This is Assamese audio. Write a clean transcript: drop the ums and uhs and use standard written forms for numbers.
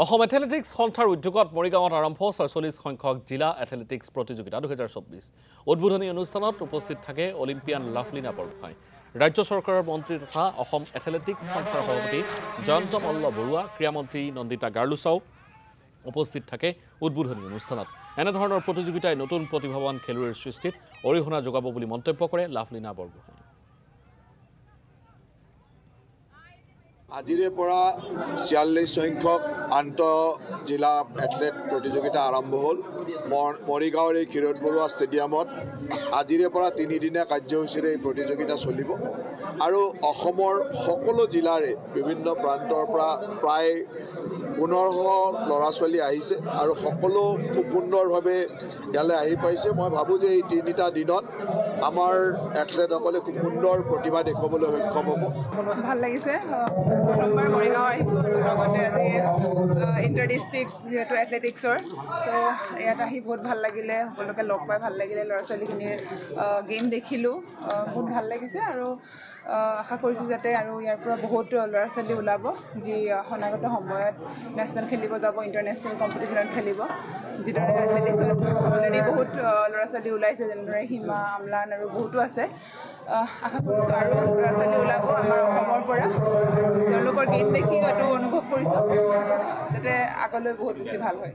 অসম এথলেটিক্স সন্থাৰ উদ্যোগত মৰিগাঁৱত আৰম্ভ ৪৬ সংখ্যক জিলা এথলেটিক্স প্ৰতিযোগিতা ২০২৪ উদ্বোধনী অনুষ্ঠানত উপস্থিত থাকে অলিম্পিয়ান লাভলীনা বৰগোহাঁই ৰাজ্য চৰকাৰৰ মন্ত্ৰী তথা অসম এথলেটিক্স সন্থাৰ সভাপতি জয়ন্ত মল্ল বৰুৱা ক্ৰীড়ামন্ত্ৰী নন্দিতা গাৰ্লুচাও উপস্থিত থাকে উদ্বোধনী অনুষ্ঠানত এনেধৰণৰ প্ৰতিযোগিতাই নতুন প্ৰতিভাৱান খেলুৱৈৰ সৃষ্টিত অৰিহণা যোগাব বুলি মন্তব্য কৰে লাভলীনা বৰগোহাঁই আজিৰে পৰা ৪৬ সংখ্যক আন্তঃ জিলা এথলেট প্ৰতিযোগিতা আৰম্ভ হ'ল মৰিগাঁৱৰ এই ক্ষীৰোদ বৰুৱা ষ্টেডিয়ামত আজিৰে পৰা ৩ দিনীয়া কাৰ্যসূচীৰে এই প্ৰতিযোগিতা চলিব আৰু অসমৰ সকলো জিলাৰে বিভিন্ন প্ৰান্তৰ পৰা প্ৰায় ১৫০০ ল'ৰা ছোৱালী আহিছে আৰু সকলো খুব সুন্দৰভাৱে ইয়ালৈ আহি পাইছে মই ভাবোঁ যে এই ৩টা দিনত আমাৰ এথলেটসকলে খুব সুন্দৰ প্ৰতিভা দেখুৱাবলৈ সক্ষম হ'ব ভাল লাগিছে প্ৰথমবাৰ মৰিগাঁও আহিছোঁ লগতে আজি ইণ্টাৰ ডিষ্ট্ৰিক্ট যিহেতু এথলেটিক্সৰ চ' ইয়াত আহি বহুত ভাল লাগিলে সকলোকে লগ পাই ভাল লাগিলে ল'ৰা ছোৱালীখিনিৰ গেম দেখিলোঁ বহুত ভাল লাগিছে আৰু আশা কৰিছোঁ যাতে আৰু ইয়াৰ পৰা বহুত ল'ৰা ছোৱালী ওলাব যি অনাগত সময়ত নেশ্যনেল খেলিব যাব ইণ্টাৰনেশ্যনেল কম্পিটিশ্যনত খেলিব যিদৰে এথলেটিক্সত অলৰেডি বহুত ল'ৰা ছোৱালী ওলাইছে যেনেদৰে হিমা আমলান আৰু বহুতো আছে আশা কৰিছোঁ আৰু ল'ৰা ছোৱালী ওলাব আমাৰ অসমৰ পৰা তেওঁলোকৰ গেম দেখি হয়তো অনুভৱ কৰিছোঁ যাতে আগলৈ বহুত বেছি ভাল হয়